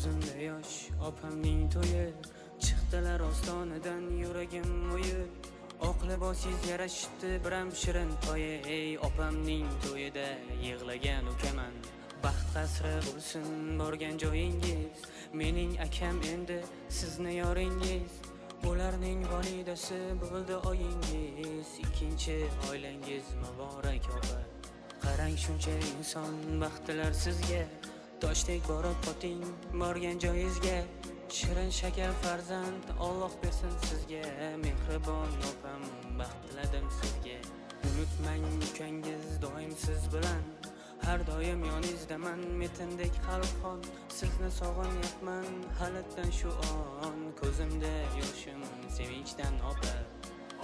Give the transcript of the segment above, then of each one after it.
Ko'zimda yosh, opamning to'yi, chiqdilar ostonadan yuragim o'yib. Oq libosingiz yarashibdi, biram shirin poyi. Ey opamning to'yida yig'lagan ukaman. Baxt qasri bo'lsin borgan joyingiz, mening akam endi sizni yoringiz. Ularning volidasi bo'ldi oyingiz, ikkinchi oilangiz muborak opa. Qarang shuncha inson baxtlar sizga, toshdek borib qoting borgan joyingizga. Shirin shakar farzand Alloh bersin sizga, mehribon opam baxt tiladim sizga. Unutmang ukangiz doim siz bilan, har doim yoningizdaman metindek xalqon. Sizni sog'inyapman halitdan shu on, ko'zimda yoshim sevinchdan opa.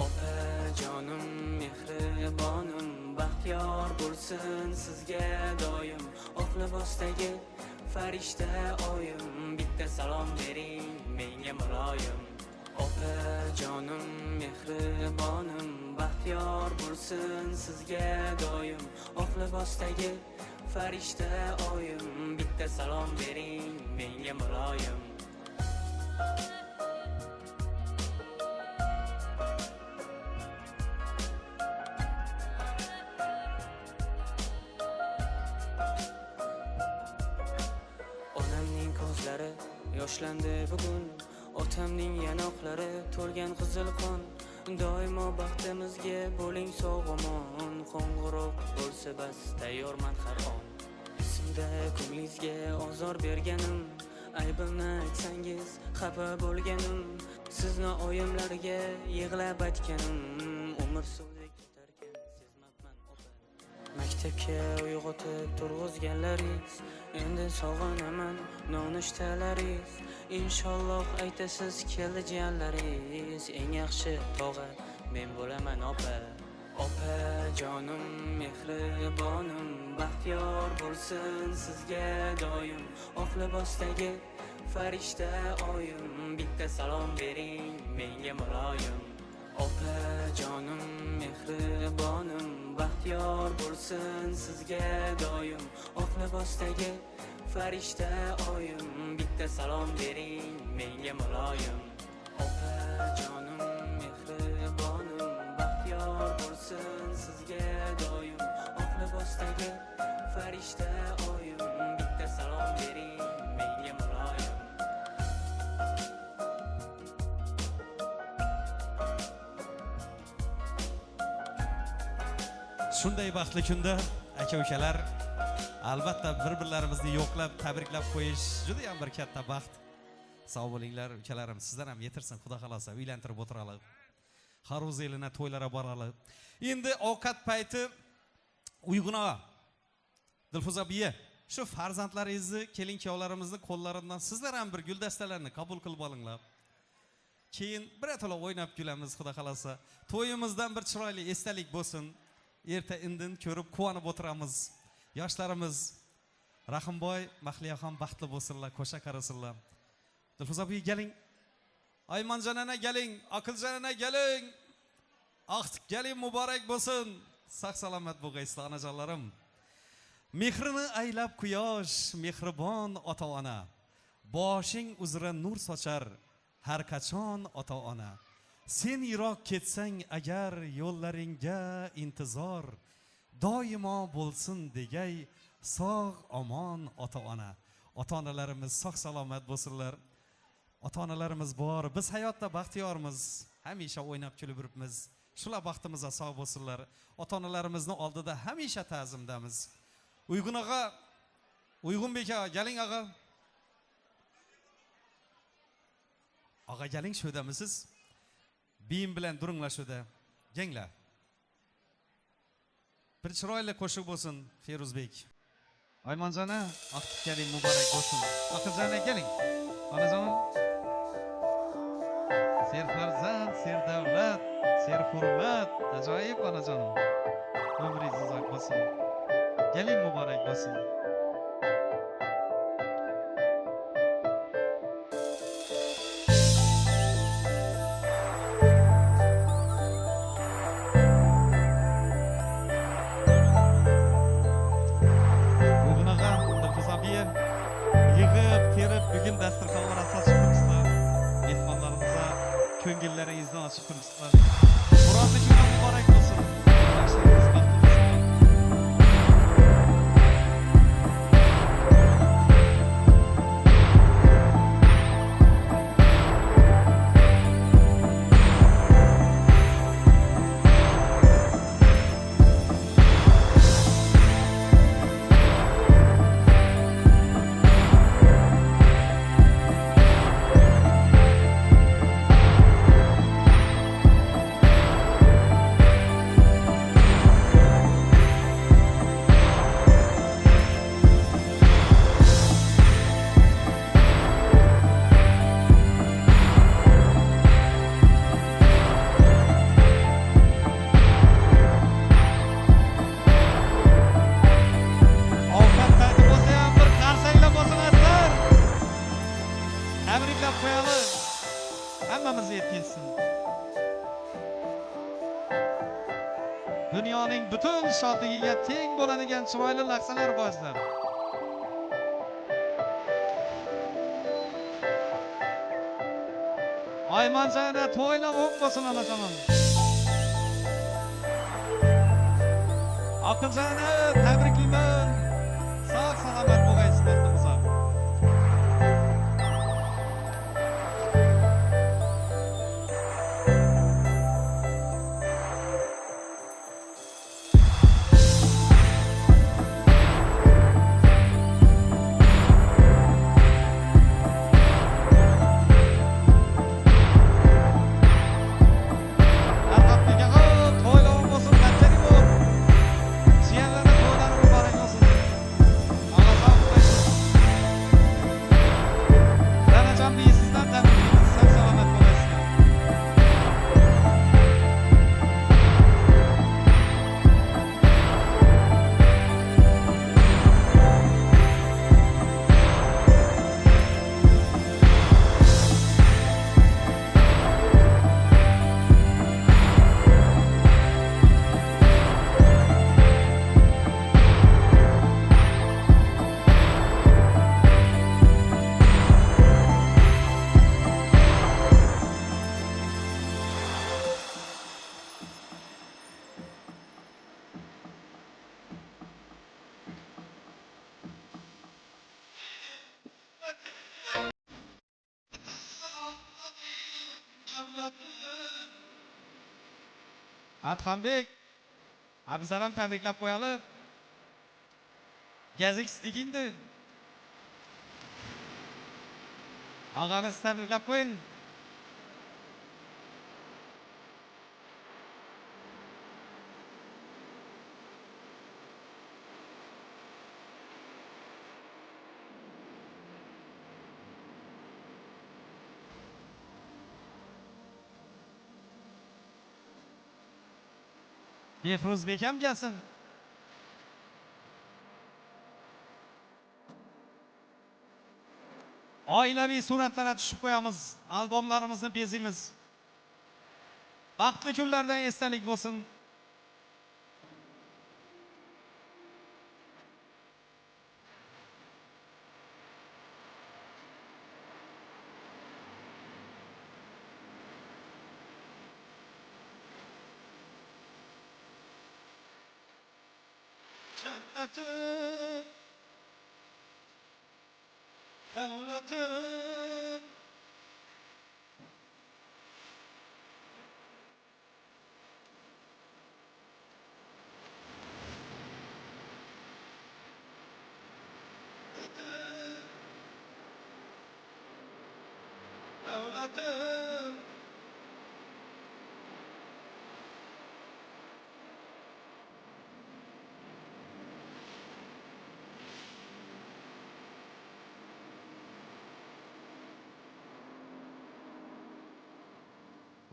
Opa jonim mehribonim, baxtiyor bo'lsin sizga doim. Oq libosdagi farishta oyim, bitta salom bering menga muloyim. Opa jonim mehribonim, baxtiyor bo'lsin sizga doim. Oq libosdagi farishta oyim, bitta salom bering menga muloyim. Onamning ko'zlari yoshlandi bugun, otamning yanoqlari to'lgan qizil qon. Doimo baxtimizga bo'ling sog'-omon, qo'ng'iroq bo'lsa bas tayyorman har on. Esimda ko'nglingizga ozor berganim, aybimni aytsangiz xafa bo'lganim, sizni oyimlarga yig'lab aytganim, umr suvdek ketarkan sezmabman opa. Maktabga uyg'otib turg'izganlaringiz, endi sog'inaman nonushtalaringiz. Inshaalloh aytasiz keldi jiyanlaringiz, eng yaxshi tog'a men bo'laman opa. Opa jonim mehribonim, baxtiyor bo'lsin sizga doim. Oq libosdagi farishta oyim, bitta salom bering menga muloyim. Opa jonim mehribonim, baxtiyor bo'lsin sizga doim. Oq libosdagi farishta oyim, bitta salom bering menga muloyim. Opa jonim mehribonim, baxtiyor bo'lsin sizga doim. Oq libosdagi farishta oyim, bitta salom bering menga muloyim. Shunday baxtli kunda aka-ukalar, albatta bir-birlarimizni yo'qlab, tabriklab qo'yish juda ham bir katta baxt. Sog' bo'linglar ukalarim, sizdan ham yetirsin Xudo xolosa, uylantirib o'tiralik. Har o'z elina to'ylara boralik. Endi ovqat payti uyg'unoq. Dilfuza biya, shu farzandlaringizni, kelin-kuyovlarimizni qo'llaridan sizlar ham bir guldastalarini qabul qilib olinglar. Keyin birato'la o'ynab kulamiz Xudo xolosa. To'yimizdan bir chiroyli esdalik bo'lsin. Erta indin ko'rib quvonib o'tiramiz. Yoshlarimiz Rahimboy, Mahliyaxon baxtli bo'lsinlar, qo'sha qarasinlar. Dilfuza biya keling. Aymonjon ana keling, Aqiljon ana keling. Aqtiq keling muborak bo'lsin. Sog' salomat bo'lg'aysizlar onajonlarim. Mehrini aylab quyosh, mehribon ota-ona. Boshing uzra nur sochar har qachon ota-ona. Sen yiroq ketsang agar yo'llaringga intizor, doimo bo'lsin degay sog' omon ota-ona. Ota-onalarimiz sog' salomat bo'lsinlar. Ota-onalarimiz bor, biz hayotda baxtiyormiz. Hamisha o'ynab kulib yuribmiz. Shular baxtimizga sog' bo'lsinlar. Ota-onalarimizni oldida hamisha ta'zimdamiz. Uyg'un og'a, Uyg'unbek aka, keling og'a. Og'a keling, shodamisiz? Biyim bilan duringlar shuda. Genglar. Bir chiroyli qo'shiq bo'lsin Feruzbek. Aymonjona, aqtiq keling muborak bo'lsin. Aqiljon keling. Onajon. Ser farzand, ser davlat, ser hurmat, ajoyib onajon. Umringiz uzoq bo'lsin. Keling muborak bo'lsin. Bugun Güllaringizdan açık turibsizlar. Murodli kunlar muborak bo'lsin. Yaxshilaringiz baxtli bo'lsin. Ovqat tayyor bo'lsa ham bir qarsanglar bo'lsinlar. Tabriklab qo'yamiz. Hammamizga yetkazsin. Dunyoning butun shodligiga teng bo'ladigan chiroyli lahzalar bozlar. Aymanjana to'ylab o'q bo'lsin onajonim. Aqiljana tabriklayman. Sog' salomat bo'lgaysiz baxtimizga. Adhambek, abizlar tabriklab qo'yamiz. Gazik istigindi. Og'amiz tabriklab qo'ying. Befruzbek ham kelsin. Oilaviy suratlarga tushib qo'yamiz. Albomlarimizni bezaymiz. Baxtli kunlardan esdalik bo'lsin.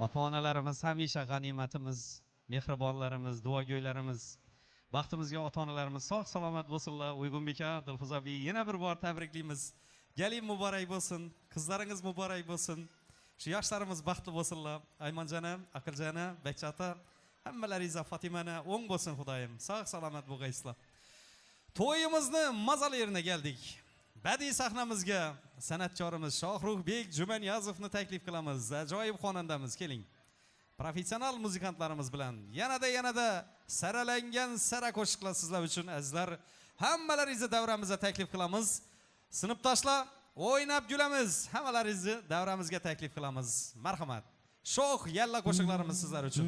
Ota-onalarimiz hamisha g'animatimiz, mehribonlarimiz, duogo'ylarimiz. Baxtimizga ota-onalarimiz sog' salomat bo'lsinlar. Uyg'unbek aka, Dilfuza abi yana bir bor tabriklaymiz. Galing muborak bo'lsin, qizlaringiz muborak bo'lsin. Shu yoshlarimiz baxtli bo'lsinlar. Aymonjana, Aqiljana, Bekchata, hammalaringiz Fatimana o'ng bo'lsin Xudoyim. Sog' salomat bo'lgaysizlar. To'yimizni mazali yerine geldik. Badiiy sahnamizga san'atkorimiz Shohruxbek Jumaniyazovni taklif qilamiz. Ajoyib xonandamiz, keling. Professional muzikantlarimiz bilan yanada saralangan sara qo'shiqlar sizlar uchun azizlar. Hammalaringizni davramizga taklif qilamiz. Sinfdoshlar, o'ynab gulamiz. Hammalaringizni davramizga taklif qilamiz. Marhamat. Shoh yalla qo'shiqlarimiz sizlar uchun.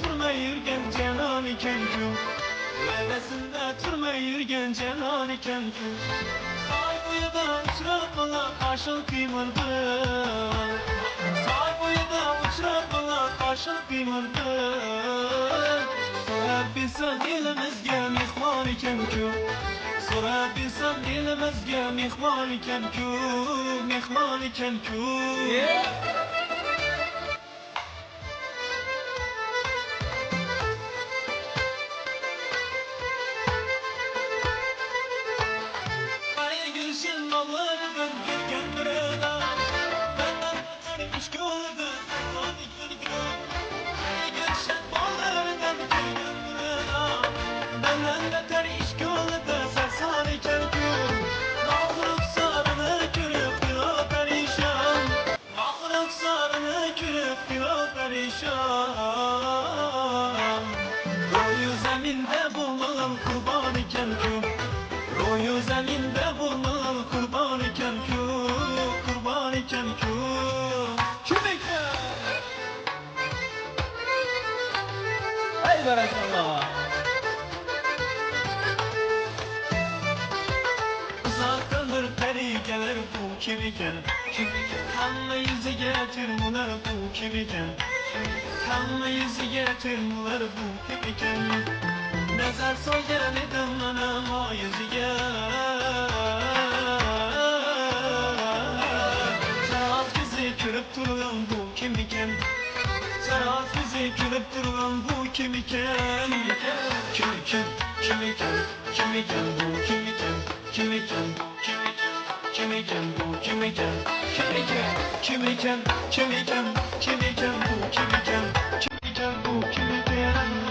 Turma yürgen cenan iken gün Öylesinde turma yürgen cenan iken gün boyida uchrab bilan qo'shiq qiymirdim. Soy boyida uchrab bilan qo'shiq qiymirdim. So'rab bilsam elimizga mehmon ekan-ku. So'rab bilsam elimizga mehmon ekan-ku, mehmon ekan-ku. Gülşen mallardan gelgen burada benden iş gördü sen Gülşen mallardan gelgen burada benden iş gördü sen Mahrum sarını görüp bir perişan Mahrum sarını görüp bir perişan Royu zeminde bulunan kurban iken küm Royu zeminde bulunan kurban iken küm Kurban iken küm Kim iken? Ey barakallah Uzaktandır peri gelir bu kim iken Kanlı yüzü getirmular bu kim iken Kanlı yüzü getirmular bu kim iken Nazar soygan edim anam o yüzüge Saat bizi kürüp duran bu kim iken Saat bizi kürüp duran bu kim iken Kim iken, kim iken, kim iken bu kim iken Kim iken, kim iken, kim iken bu kim iken Kim iken, kim iken, kim iken, kim iken bu kim iken Kim iken bu kim iken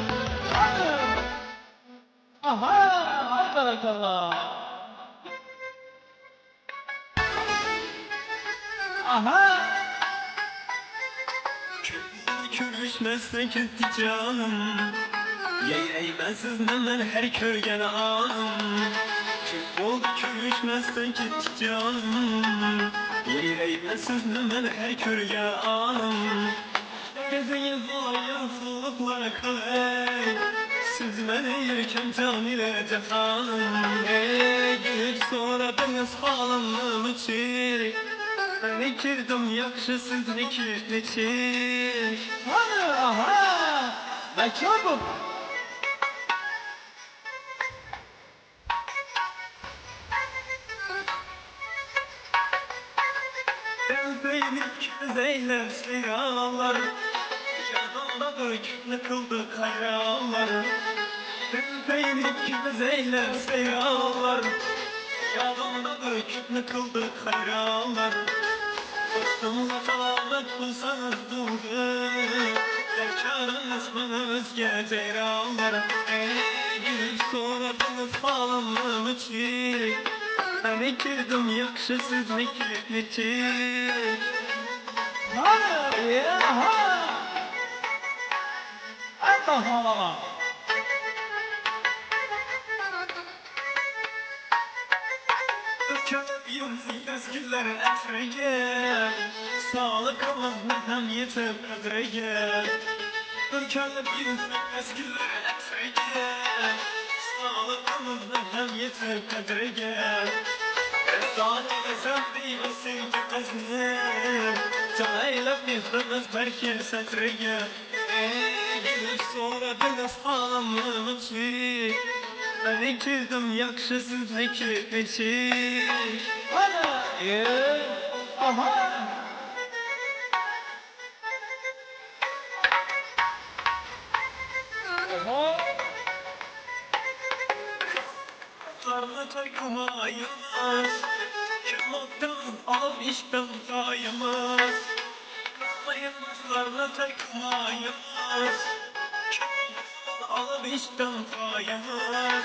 Aha, barakallah. Aha. Körüşmezsek etti canım. Yeğreymezsiz neler her körgen ağım. Oldu körüşmezsek etti canım. Yeğreymezsiz neler her körgen ağım. Gezeyiz olayın soğuklara kalay. Siz beni yerken tamile cefanım Güç soradınız halımı için Ne kirdim yakşı siz ne kirletin Aha ne çabuk Ben beynip güzeyle seyranlar Yanımda döküp kıldık hayranlar Beynip güzeyle seyranlar Yanımda döküp kıldık hayranlar Başımıza selamet bulsanız durdu Derkarınız bana özge ceyranlar Gülüp soradınız halımım için Ben ekirdim yakışısız ne kirletin Allah Yumzik özgürler etrege Sağlık olmadan yeter kadrege Ürkülüp yumzik özgürler etrege Sağlık olmadan yeter kadrege Sağlık desem değil mi sevgi kızım Can eylep mihrimiz belki setrege Gülüp soradınız halımın için Ben ekirdim yakışısız ne kirletin Ana! Aha! Kızlarla takmayız Çıkmaktan alıp işten sayımız Kızlarla takmayız Çıkmaktan alıp işten sayımız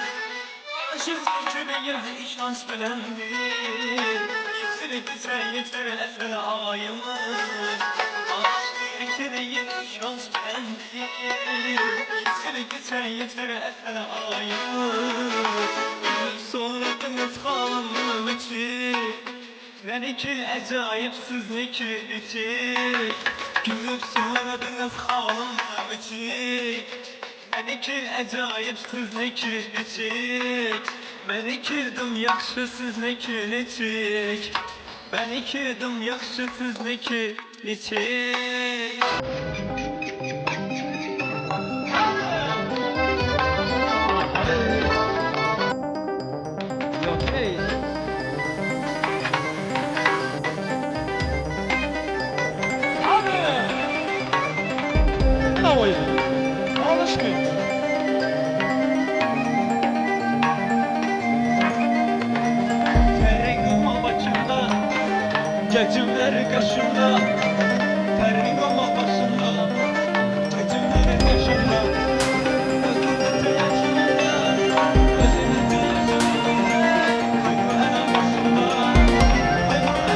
Aşık köpeğe şans bilendir Yeter bize yeter efe ayımız Aşık köpeğe şans bilendir Yeter bize yeter efe ayımız Soradınız halımım için Beni ki acayipsiz ne kirletin Gülüp soradınız halımım için Beni ki acayipsiz ne kirletin Ben ikirdim yaxşı sizniki neçik. Ben ikirdim yaxşı sizniki neçik. Okay. Ne oydu? Alışkın. Terin başımda, gecimleri kaşımda. Terin başımda, gecimleri kaşımda. Özümün yaşımda, özümün yaşımda. Hayvanın başımda, hayvanın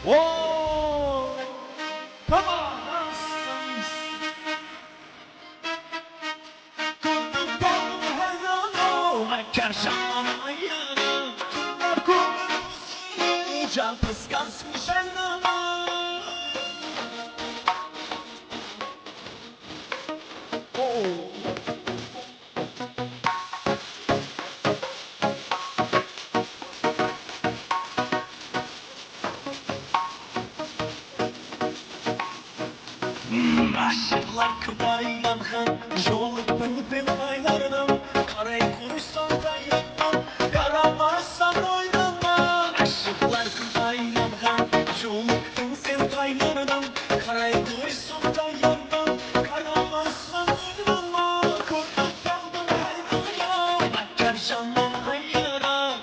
Whoa! Come on! Can kıskansın senden. Oh. Aşıklar kıbaylan han Joluk bülbül aylarım Karayı kuruşsan da yanmam Yaramazsan oynamam Aşıklar kıbaylan han Joluk bülbül aylarım Karayı kuruşsan da yanmam Yaramazsan oynamam Korkup kaldım her dünya Bakar canım hayıra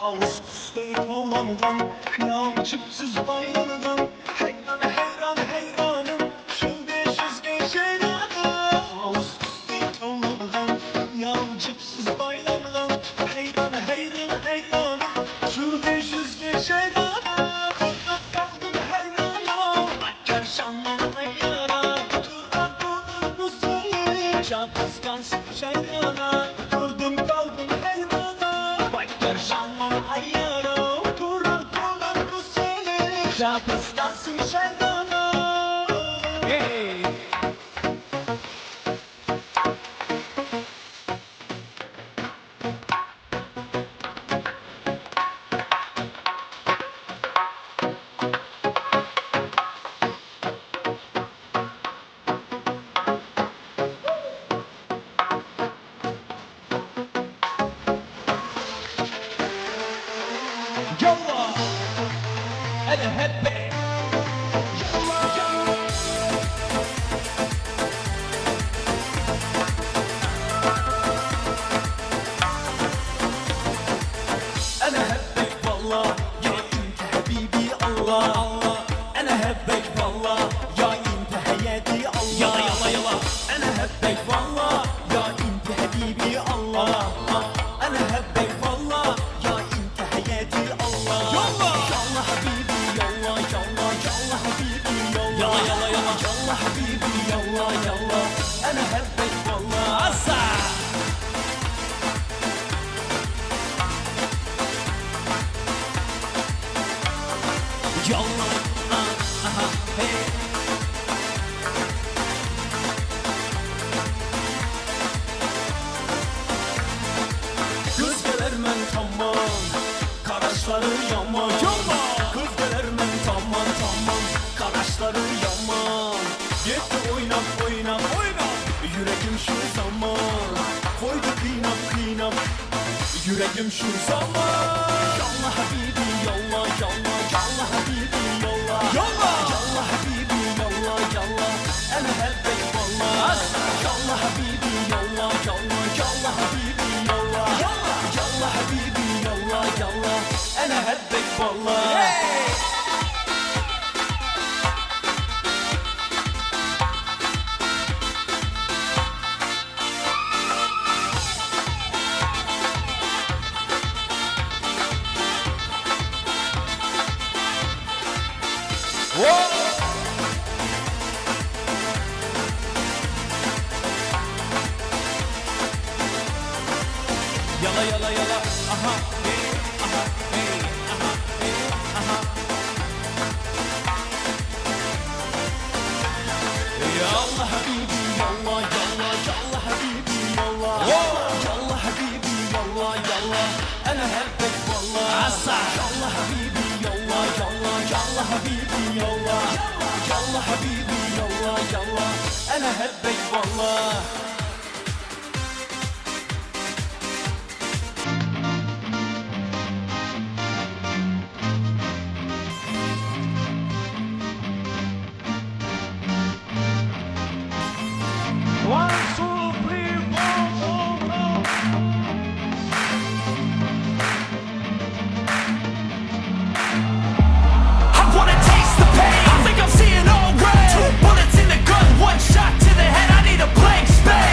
Havuz üstü tavlandan Kıyam çıpsız baylandan Heyran heyran heyranım Şu 500 gecelerden Havuz üstü tavlandan Kıyam çıpsız baylandan Heyran heyran heyranım Şu 500 gecelerden Kaldım heyranım Kerşanlar hayyara Turan bu seni Can kıskansın şeylana Durdum kaldım heyrana Vay kerşanlar hayyara Turan bu seni Can kıskansın şeylana Hey يلا انا هبي يلا انا هبك والله يا انت حبيبي الله الله انا هبك والله يا انت حياتي الله يلا يلا يلا انا هبك والله يا انت حبيبي الله انا هبك والله يا انت حياتي الله يلا يلا حبيبي يلا يلا يلا حبيبي يلا يلا يلا يلا حبيبي يلا يلا انا هبك والله عسى يلا hey Kız gelermen tamam Karaşları yaman Kız gelermen tamam tamam Karaşları yaman Yetti oynap oynap oynap Yüreğim şu zaman Koydu kıynap kıynap Yüreğim şu zaman Yalla habibi yalla yalla Yalla habibi yalla Yalla Yalla habibi yalla yalla Ana hebbek valla Yalla habibi yalla yalla Yalla habibi yalla Yalla Yalla habibi yalla yalla Ana hebbek valla Yala yala yala aha hey aha hey aha hey aha Yalla habibi yalla yalla yalla habibi yalla Yalla habibi yalla yalla Ana hebbek valla Asa Yalla habibi yalla yalla yalla habibi yalla Yalla habibi yalla yalla Ana hebbek valla One, two, three, four, four, I wanna taste the pain. I think I'm seeing all red. 2 bullets in the gun, 1 shot to the head. I need a blank space.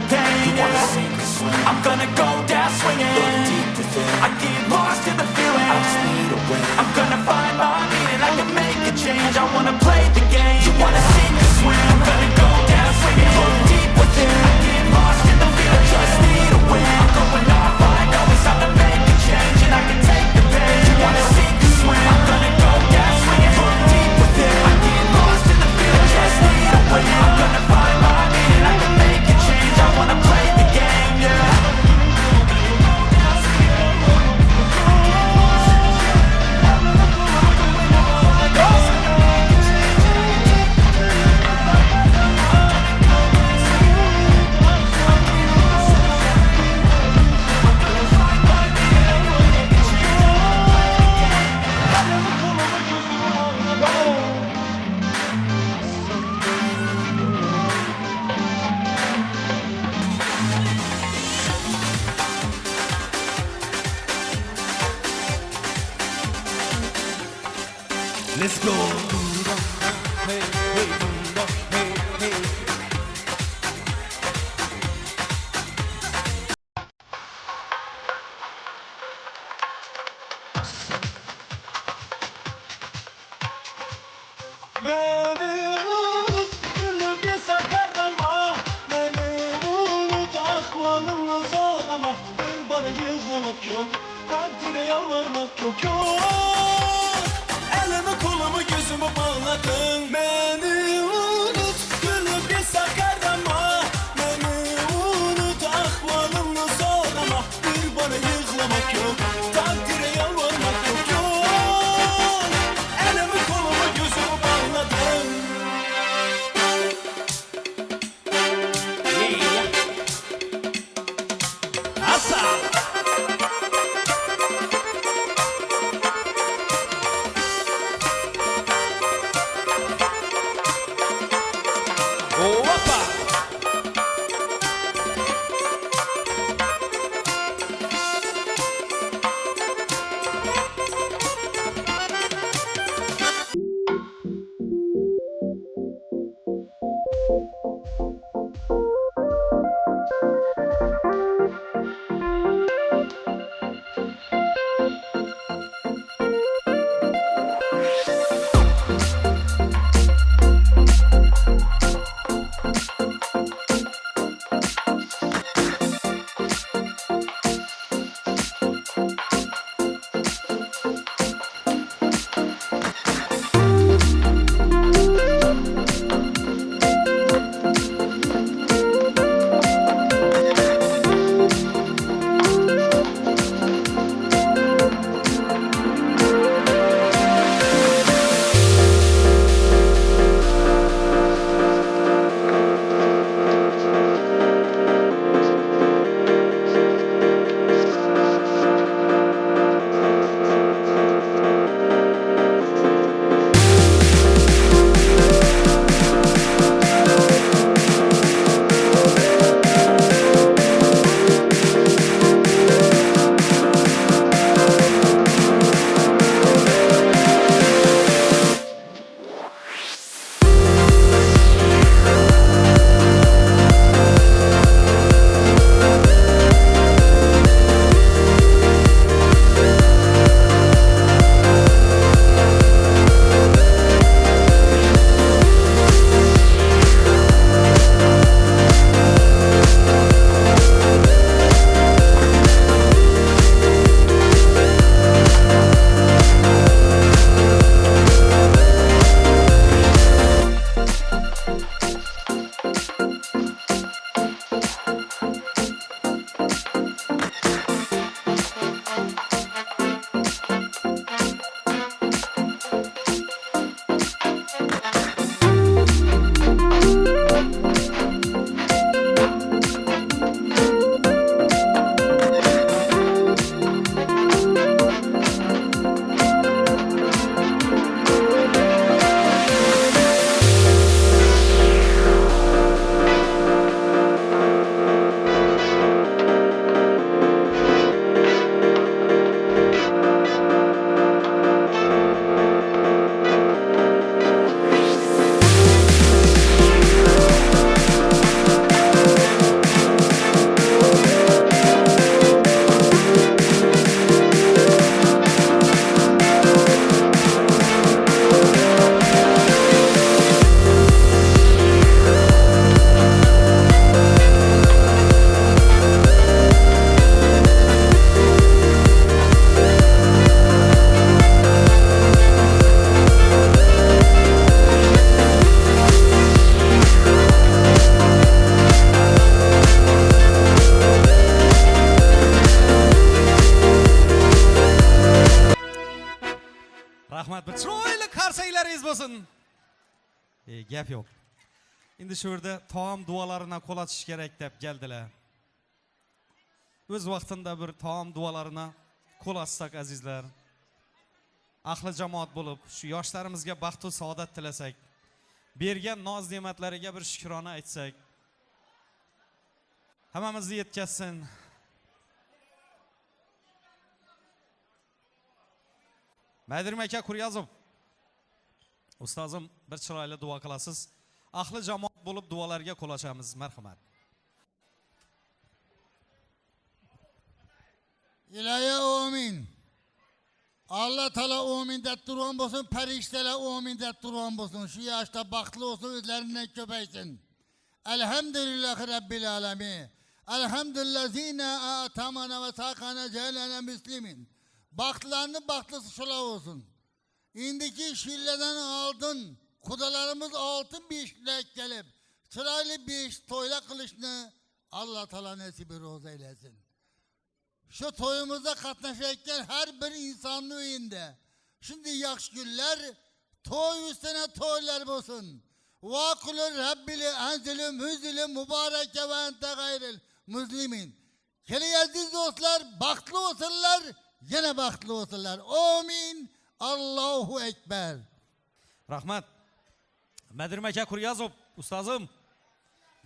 pain. You wanna sink or swim? I'm gonna go down swinging. Look deep within. I get lost in the feeling. I just need a win. I'm gonna find my meaning. I can make a change. I wanna play the game. You wanna sink or swim? I'm gonna go down swinging. Look deep within. I get lost in the feeling. Just need a win. I'm going off. I know it's time to make a change, and I can take the pain. You wanna sink or swim? I'm gonna go down swinging. Look deep within. I get lost in the feeling. Just need a win. I'm gonna find my meaning. I can make a change. I wanna play the game. Yeah. Let's go. Beni unut, gülüm bir seferden bak. Beni unut, ahvalımla zorlama. Bana yıkılmak yok, takdire yalvarmak yok. Elimi kolumu gözümü bağladın. Beni unut, gülüm bir seferden bak. Beni unut, ahvalımla zorlama. Bana yıkılmak yok, takdire yalvarmak yok. Elimi kolumu gözümü bağladın. Asa. bo'lsin. Gap yo'q. Endi shu yerda taom duolarini qo'latish kerak deb keldilar. O'z vaqtida bir taom duolarini qo'latsak azizlar. Ahli jamoat bo'lib, shu yoshlarimizga baxt va saodat tilasak, bergan noz ne'matlariga bir shukrona aytsak, hammamizni yetkazsin. Madirim aka Kuryazov, ustozim bir chiroyli duo qilasiz. Ahli jamoat bo'lib duolarga qo'l ochamiz. Marhamat. İlahi amin. Allah Teala amin de duran olsun, perişteler amin de duran olsun. Şu yaşta baktlı olsun, üzerinden köpeysin. Elhamdülillahi Rabbil alemin. Elhamdülillezine atamana ve sakana cehlene müslimin. Baktlarını baktısı şula olsun. İndiki şilleden aldın. Kudalarımız altın bir işlek gelip. Sırayla bir iş toyla kılıçını Allah Teala nesibi roz eylesin. Şu toyumuzda katlaşırken her bir insanın önünde. Şimdi yakış günler, toy üstüne toylar olsun. Vakulur Rabbili enzülüm hüzülüm mübareke ve ente gayril müslimin. Keli aziz dostlar, baktlı olsunlar, yine baktlı olsunlar. Amin. Allahu Ekber. Rahmat. Madirim aka Kuryazov, ustozim.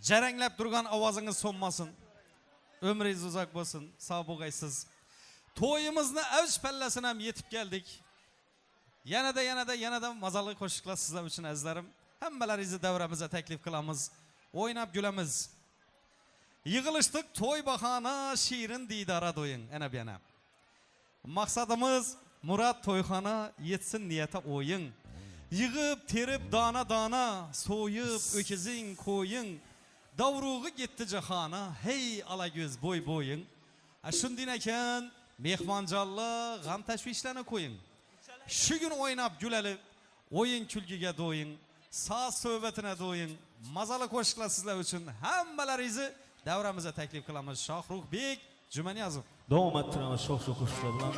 Jaranglab turgan ovozingiz so'nmasin. Ömringiz uzak bo'lsin, sağ bo'lg'aysiz. To'yimizni avj pallasini ham yetib keldik. Yanada mazali qo'shiqlar sizlar uchun azizlarim. Hammalaringizni davramizga taklif qilamiz. O'ynab gulamiz. Yig'ilishdik to'y bahona, shirin diydora do'ying. Ana bu yana. Maqsadimiz Murat to'yxona yetsin niyata o'yin. Yig'ib terib dana so'yib o'kizing qo'ying. Davruğu gitti cahana, hey alagöz boy boyun. Şundin ekan, mehmanjallı, gam teşvişlerine koyun. Şu gün oynap güleli, oyun külgüge doyun, sağ sohbetine doyun. Mazalı koşuklar sizler için hammalarınızı davramıza teklif kılamız. Şahruh Bek, Cümeni yazıp. Davom ettiramiz shoh-shoh qo'shiqlar bilan.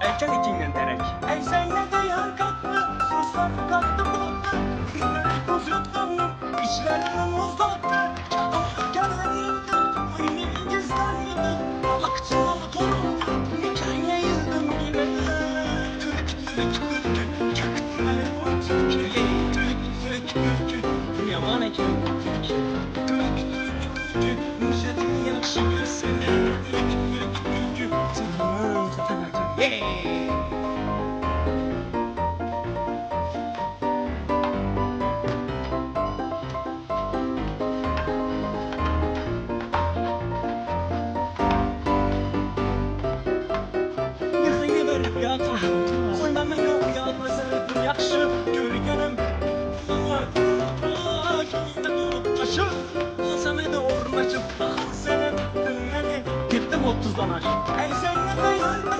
Erken içinden terek. Ey sen ne de yan katlı, fırsat kattı battı. Günleri bozuldu, işlerini uzattı. Gelmediğimde oyunu gizlenmedi. Balıkçılı torun, nikah yayıldım yine. Yaman ekim. Müşetin yakşı görsene. Yeah! Yüzüne verip yatır. Oynama yok yatmasın. Yakşı görünüm. Kimde durup taşı. Olsana da ormaşıp. Senin dinleni. Gittim 30'dan aş. Ey sen ne dayan.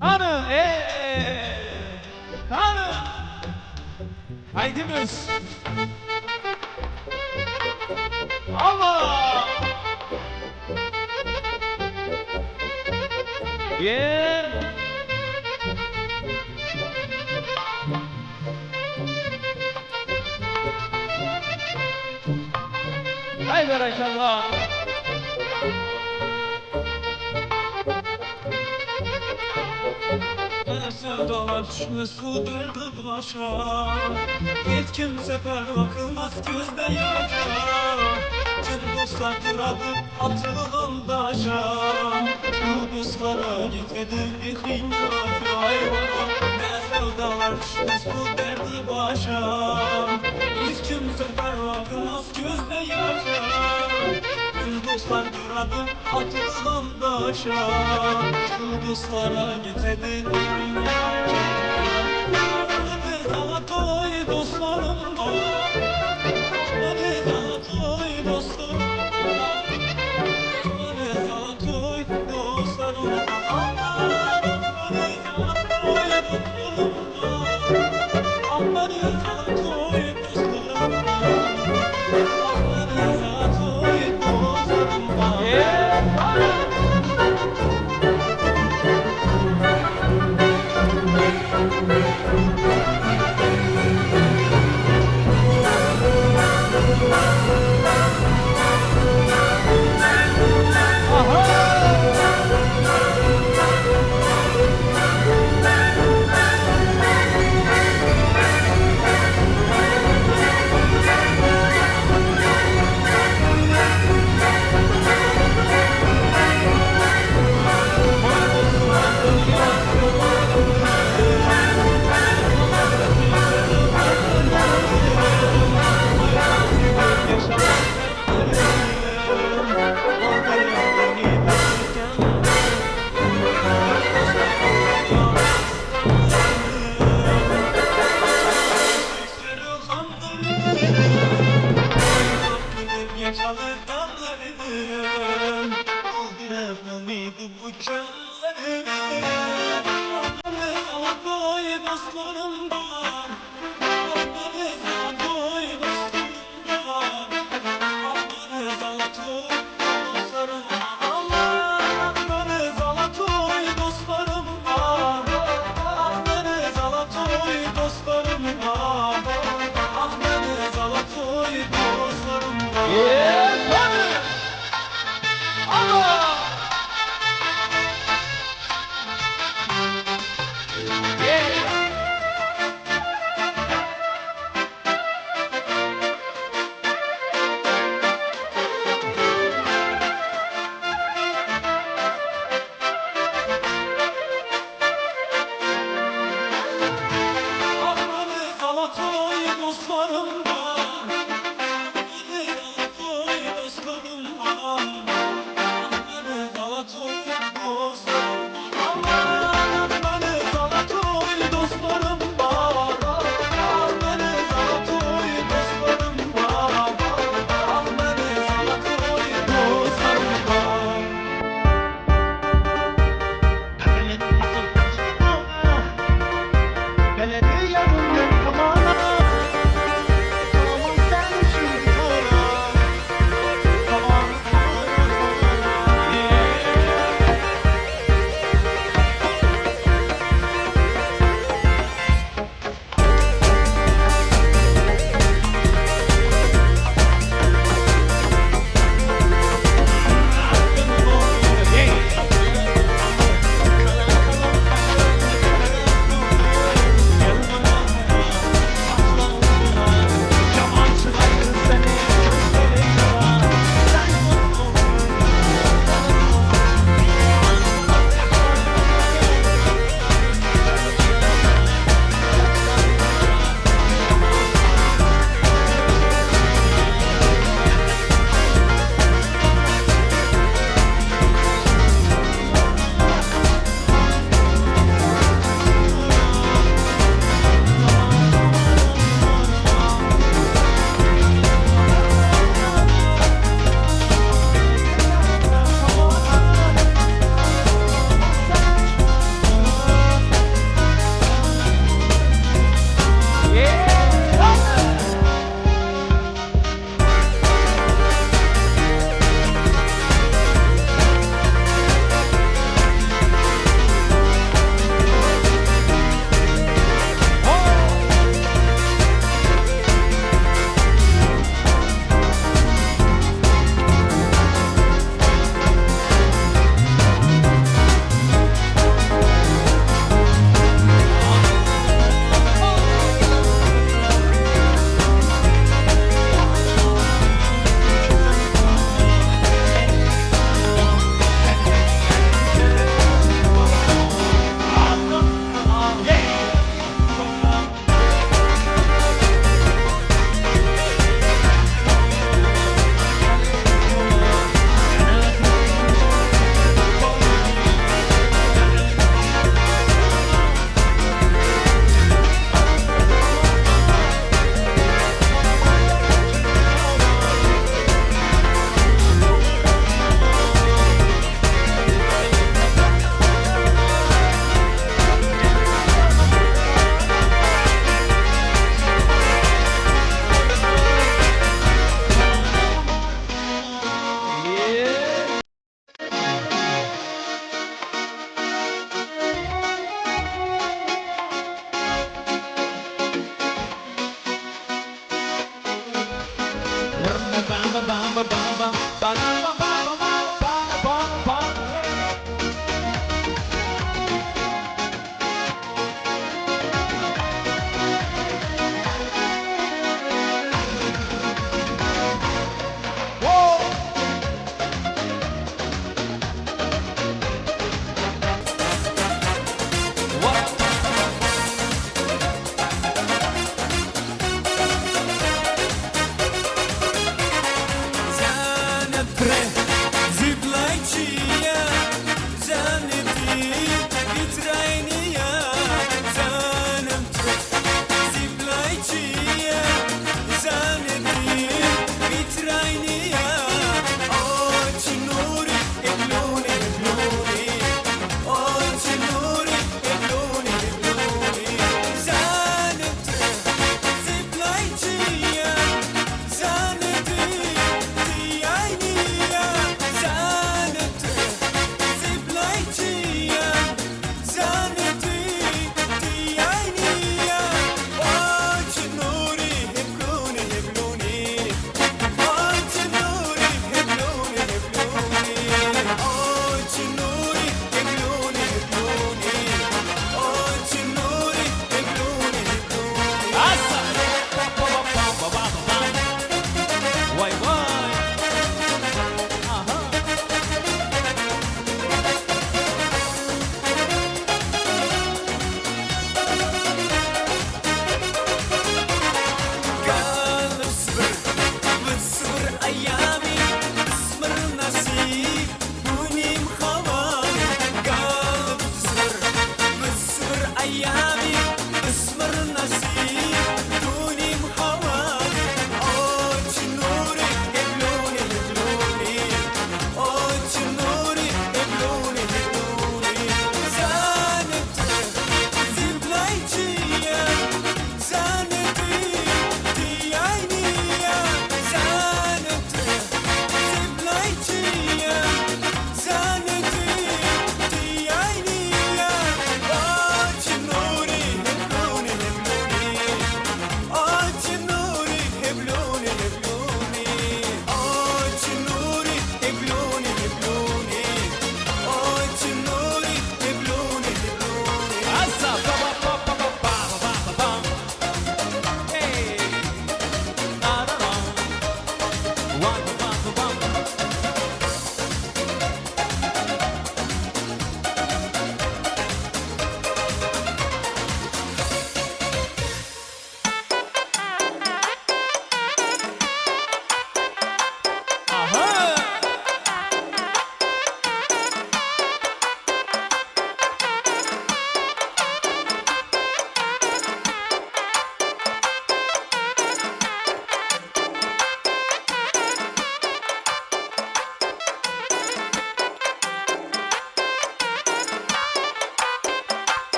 Hanı, hanı. Haydi biz. Allah. Yeah. Haydi inşallah. Sevdalar düşmez kudurdu başa. Hiç kimse bakılmaz gözde yaşa. Tüm dostlar duradı atılım daşa. Bu dostlara gitmedi bir hıynaca. Ne sevdalar düşmez kudurdu başa. Hiç kimse bakılmaz gözde yaşa. Tüm dostlar duradı atılım daşa. Bu dostlara gitmedi bir Toy dostlarım var. Hadi toy dostlarım var. Hadi toy dostlarım var. Hadi toy dostlarım var. Hadi toy dostlarım var. Hadi toy dostlarım var.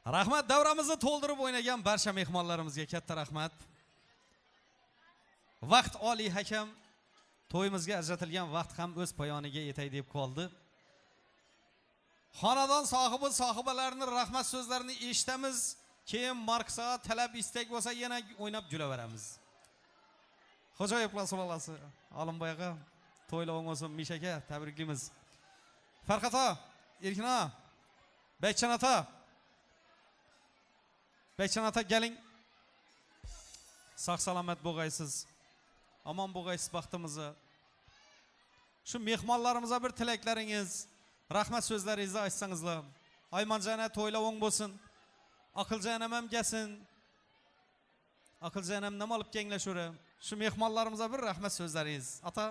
Rahmat, davramizni to'ldirib o'ynagan barcha mehmonlarimizga katta rahmat. Vaqt oliy hakam to'yimizga ajratilgan vaqt ham o'z poyoniga yetay deb qoldi. Xonadon sohibi sohibalarni rahmat so'zlarini eshitamiz, keyin marqsa talab istak bo'lsa yana o'ynab julaveramiz. Xo'jayiblar sulolasi, Olimboyga to'yloving olsun Mishaka, tabriklaymiz. Farqat aka, Erkin aka, Bekchan aka. Bekchan aka keling. Sog' salomat bo'lg'aysiz. Aman bo'lg'aysiz baxtimizni. Shu mehmonlarimizga bir tilaklaringiz, rahmat so'zlaringizni aytsangizlar. Aymanjana to'yloving bo'lsin. Aqiljanam ham kelsin. Aqiljanam nima olib kenglashur? Shu mehmonlarimizga bir rahmat so'zlaringiz. Ata,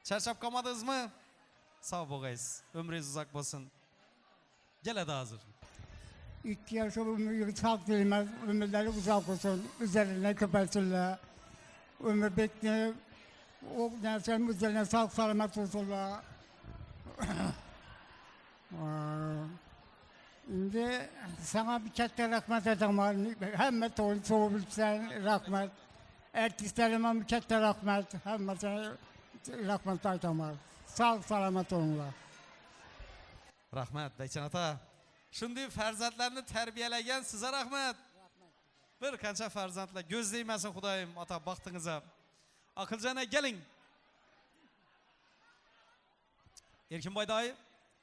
charchab qolmadingizmi? Sog' bo'lg'aysiz. Umringiz uzoq bo'lsin. Keladi hozir. 2 yaş ömür sağ değilmez, ömürleri uzak olsun, üzerine köpelsinler. Ömür bekle, o gençlerin üzerine sağ selamet olsunlar. Şimdi sana bir kette rahmet edemem, hem toğlu soğubilsen rahmet, artistlerime bir kette rahmet, hem sana rahmet edemem. Sağ selamet olsunlar. Rahmat, Bekchan aka. Shunday farzandlarni tarbiyalagan sizga rahmat. Bir qancha farzandlar ko'zlaymasin Xudoyim ota baxtingizga. Aqiljon keling. Erkinboy doy,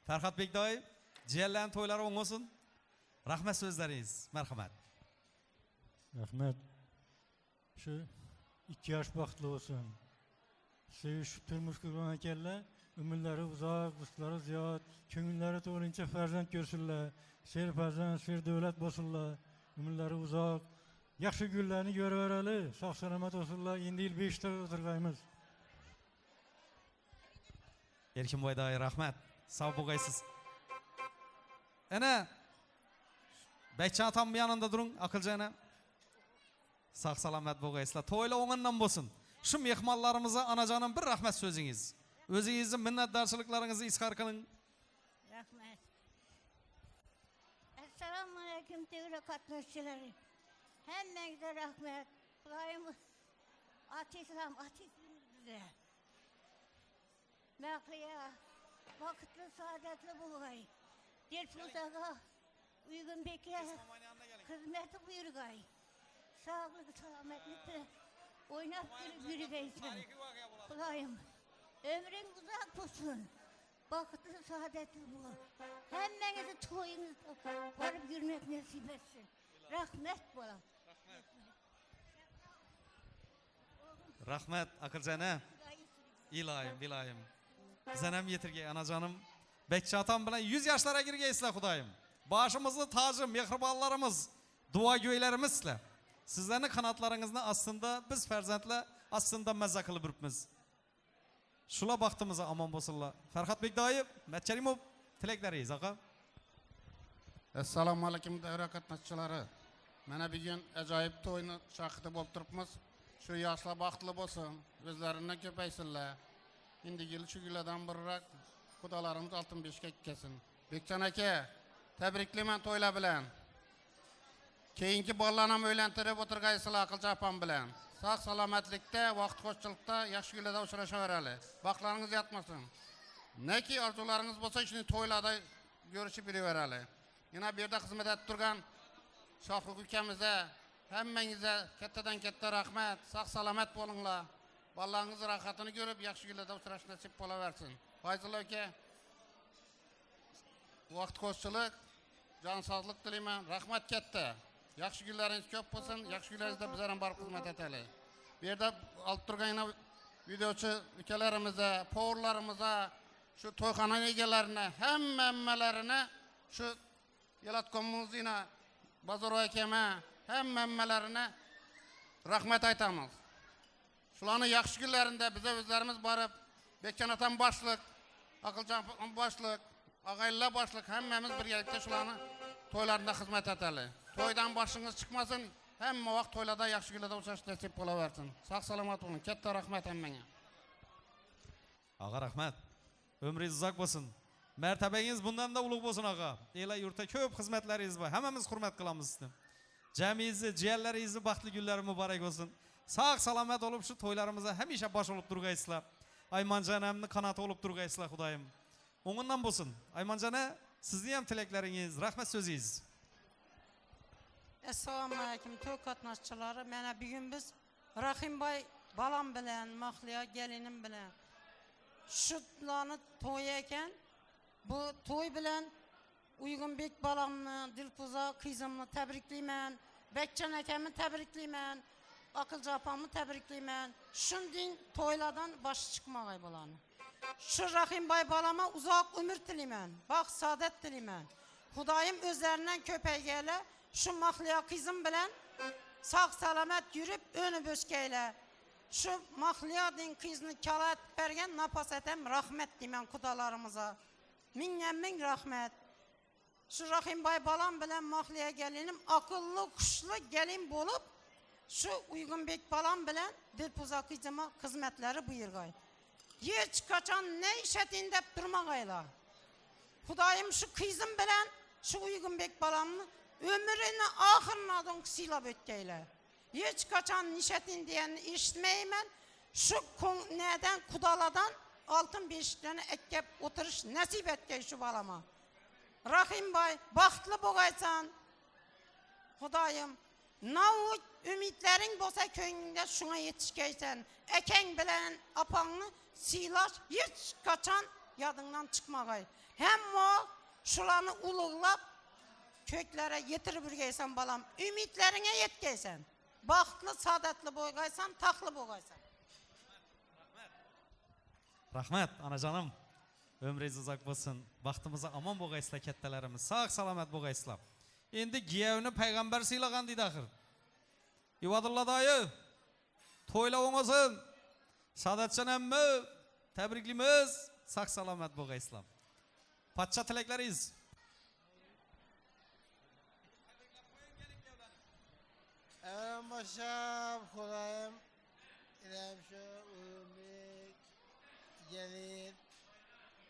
Farxatbek doy, jiyanlarning to'ylari o'ng bo'lsin. Rahmat so'zlaringiz, marhamat. Rahmat. Şu 2 yaş baxtlı olsun. Sevişip turmuş qurgan ekanlar, ömürleri uzak, qışları ziyod, ko'ngillari to'g'rincha farzand ko'rsinlar. Ser farzand, ser davlat bo'lsinlar. Ömürleri uzak. Yaxshi kunlarni ko'raverali, sog' salomat bo'lsinlar. Endi yil 5 ta o'tirgaymiz. Erkinboy doy, rahmat. Sog' bo'lg'aysiz. Ana Bekchan otam yanında durun, Aqiljon. Sog' salomat bo'lg'aysizlar. To'ylar o'ng'indan bo'lsin. Shu mehmonlarimizga anajonim bir rahmat so'zingiz. O'zingizni minnatdorchiliklaringizni izhor qiling. Rahmet. Esselamu aleyküm devre katlaşçıları. Hemmenize rahmet. Kulayım atislam, atislimizde. Mekliye, vakitli saadetli bulgay. Dilfuzaga, uygun bekle, hizmeti buyurgay. Sağlık, selametlikle oynap yürügeysen. Kulayım, ömrün uzak olsun. Vakitli saadetli bul. Hemmenizi toyunuzda varıp yürümek nasip etsin. Rahmet bola. Rahmat Aqiljon. Iloyim. Bizanam yetirgay anajonim. Bekchan otam bilan 100 yoshlarga kirgaysizlar Xudoyim. Boshimizni toji, mehribonlarimiz, duogo'ylarimiz sizlar. Sizlarning qanotlaringizni aslında biz farzandlar aslında mazza qilib yuribmiz. Shular baxtimizga omon bo'lsinlar. Farxatbek doyib, Matcharimov tilaklaringiz aka. Assalomu alaykum davra qatnashchilari. Mana bugun ajoyib to'yni shahidi bo'lib turibmiz. Shu yoshlar baxtli bo'lsin, o'zlaridan ko'paysinlar. Endi yil shu yildan birroq xudolarimiz 65 ga kelsin. Bekchan aka, tabriklayman to'ylar bilan. Keyingi bolalarni ham o'ylantirib o'tirgaysizlar Aqiljon opam bilan. Sog' salomatlikda, vaqt qo'shchilikda yaxshi kunlarda uchrashaverali. Baxtlaringiz yetmasin. Neki orzularingiz bo'lsa, shuni to'ylarda görüşüp yuraverali. Yana bu yerda xizmat etib turgan Shohruh ukamizga, hammangizga kattadan katta rahmat. Sog' salomat bo'linglar. Bolalaringiz rohatini ko'rib, yaxshi kunlarda uchrash nasib bo'laversin. Fayzullo aka, vaqt qo'shchilik, jon sog'lik tilayman. Rahmat katta. Yaxshi kunlaringiz ko'p bo'lsin. Yaxshi kunlaringizda bizlar ham borib xizmat etaylik. Bu yerda olib turgan videochi ukalarimizga, powerlarimizga, shu to'yxona egalarini, hammalarini shu Yalatgan muzina Bazoray akama, hammalarini rahmat aytamiz. Shularning yaxshi kunlarida biz o'zlarimiz borib, Bekchan otam boshliq, Aqiljon boshliq, og'aylar boshliq hammamiz birgalikda shularni to'ylarida xizmat etaylik. To'ydan boshingiz chiqmasin, hamma vaqt to'ylarda yaxshi kunlarda o'shash nasib bo'laversin. Sog' salomat bo'ling. Katta rahmat hammangga. Ağa rahmat. Ömringiz uzoq bo'lsin. Mertebeniz bundan da ulug' bo'lsin ağa. Ela yurtda ko'p xizmatlaringiz bor. Hammamiz hurmat qilamiz sizni. Jamingizni, jiyanlaringizni baxtli kunlari muborak bo'lsin. Sog' salomat olib shu to'ylarimizga hamisha bosh olib turgaysizlar. Aymanjanamni qanoti olib turgaysizlar Xudoyim. O'ngundan bo'lsin. Aymanjana, sizning ham tilaklaringiz, rahmat so'zingiz. Assalomu alaykum to'y qatnashchilari. Mana bugun biz Rahimboy balam bilan, Mahliyo gelinim bilan shularni to'y ekan. Bu to'y bilan Uygunbek balamni, Dilfuza qizimni tabriklayman. Bekcan akamni tabriklayman. Aqilja opamni tabriklayman. Shundan to'ylardan bosh chiqmag'ay bo'lani. Shu Rahimboy balama uzoq umr tilayman. Baxt, saodat tilayman. Xudoyim o'zlaridan ko'paygaylar. Şu Mahliyo qizim bilan sog' salomat yurib, o'ni bo'shkaylar. Shu Mahliyo din qizni kalat bergan naposatam rahmat deyman xudolarimiza. Ming rahmat. Shu Rahimboy balam bilan Mahliyo gelinim aqlli, xushli gelin bo'lib, shu Uygunbek balam bilan Dilfuza qizima xizmatlari buyurgay. Hech qachon ne ishatin deb turmagaylar. Xudoyim shu qizim bilan shu Uygunbek balamni ömrünü ahırnadan silab ötkeyler. Hiç kaçan nişetin diyenini işitmeymen. Şu neden kudaladan altın beşiklerini ekkep oturuş nasip etkey şu balama. Rahim Bay, bahtlı boğaysan. Hudayım, navut ümitlerin bosa köyünde şuna yetişkeysen. Eken bilen apanını silaş hiç kaçan yadından çıkmagay. Hem o şularını uluglap köklere yetirip ürgeysen balam, ümitlerine yetkeysen. Bahtlı, saadetli boğaysan, taklı boğaysan. Rahmat, anacanım. Ömrünüz uzak bo'lsin. Baxtımıza aman boğaysizlar kattalarimiz. Sağ salamat boğaysizlar. Endi giyevni payg'ambar siylagan deydi axir. Ivadulla dayı, to'yla o'ng'asin. Saodatjon ammi, tabriklaymiz. Sağ salamat boğaysizlar. Patcha tilaklaringiz. Evren başım, Xudoyim, İrem şu, Uygunbek, gelin,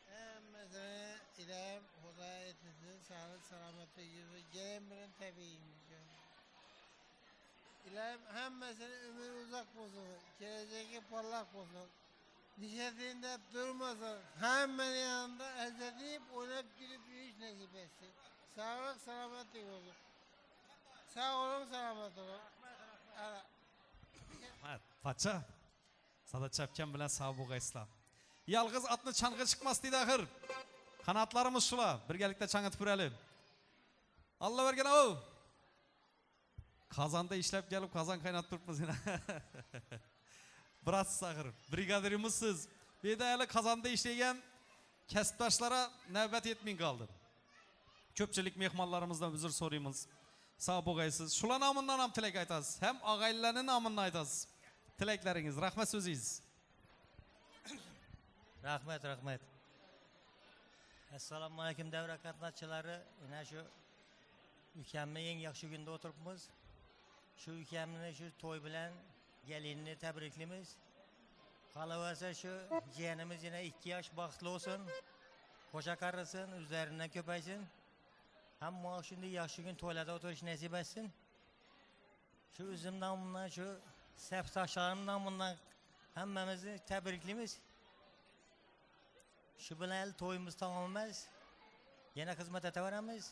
hemmasini İrem, Xudoy etmesin, sağlık, selamet ve yüzü, gelin bilen tabiiyim. İrem hemmasini ömür uzak olsun, geleceği parlak olsun, nişetinde durmasın, hemen yanında ezedip, oynayıp gülüp yürüyüş nasip etsin. Sağlık, selamet ve olsun. Sağ olun, selamet olun. Patcha, Sadat Chapkan bilan sağ bo'g'aysizlar. Yalg'iz atni chang'i chiqmas deydi axir. Qanotlarimiz shular, birgalikda chang'itib yuraylik. Alloh bergan o. Qozonda ishlab kelib, qozon qaynatib turibmiz yana. Biratsiz axir, brigadirimiz. Bedayali qozonda ishlagan kasbdoshlari navbat yetmay qoldi. Ko'pchilik mehmonlarimizdan uzr so'raymiz. Sağ bo'g'aysiz. Shular nomidan ham tilak aytasiz. Hem og'aylarning nomidan aytasiz. Tilaklaringiz, rahmat so'zingiz. Rahmat. Assalomu alaykum davra qatnashchilari. Mana shu ukamni eng yaxshi kunda o'tiribmiz. Shu ukamni shu to'y bilan gelinni tabriklaymiz. Qolaversa shu jiyanimiz yana 2 yosh baxtli bo'lsin. Qo'sha qarisin, o'zlaridan ko'paysin. Hamma shunday yaxshi kun to'ylarda o'tirish nasib etsin. Shu o'zimdan bundan shu safdoshlarimdan bundan hammamizni tabriklaymiz. Shu bilan to'yimiz tamom emas. Yana xizmat etaveramiz.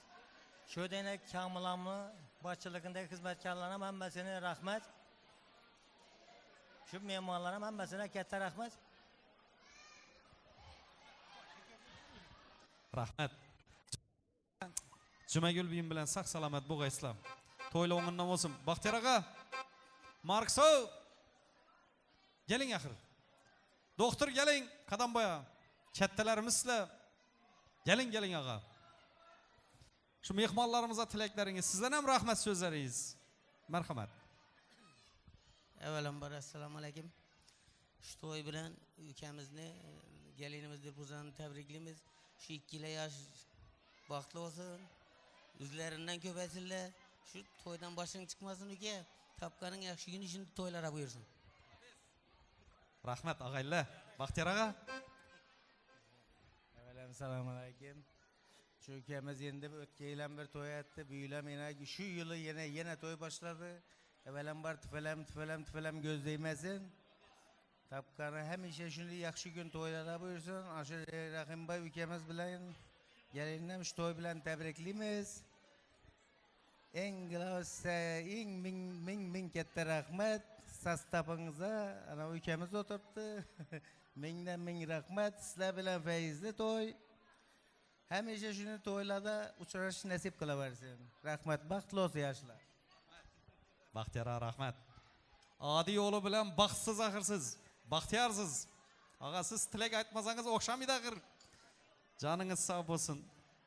Shu dena Kamilamni boshchiligidagi xizmatkorlar ham hammasini rahmat. Shu mehmonlar ham hammasine katta rahmat. Rahmat. Jumagul buyim bilan saq salomat bo'g'aysizlar. To'yla o'ng'indan bo'lsin. Baxtiyor aka. Markso. Geling axir. Doktor geling, qadam boya. Kattalarimiz sizlar. Geling ağa. Şu mehmonlarimizga tilaklaringiz, sizdan ham rahmat so'zlaringiz. Marhamat. Avvalambor assalomu alaykum. Shu to'y bilan ukamizni, gelinimiz Dilfuzani tabriklaymiz. Shu ikkila yosh baxtli bo'lsin. O'zlaridan ko'paysinlar. Shu to'ydan boshing chiqmasin uka. Topganing yaxshi kuni shuni to'ylarga buyursin. Rahmat og'aylar. Baxtiyor aka. Assalomu alaykum. Shu ukamiz endi o'tgan yil ham bir to'y etdi. Bu yil ham shu yili yana to'y boshladi. Avvalambor tifalam göz değmesin. Tapqani hamisha shunday yaxshi kun to'ylar buyursin. Ashu Rahimboy ukamiz bilan gelinni shu to'y bilan tabriklaymiz. Eng ming katta rahmat sostavingizga. Ana ukamiz o'tiribdi. Ming rahmat. Sizlar bilan feyizli to'y. Hamisha shuni to'ylarda uchrashish nasib qilaversin. Rahmat, baxtli bo'lsin yoshlar. Baxtiyor rahmat. Adi yo'li bilan baxtsiz axirsiz, baxtiyorsiz. Ağa siz tilak aytmasangiz o'xshamaydi axir. Joningiz sog' bo'lsin.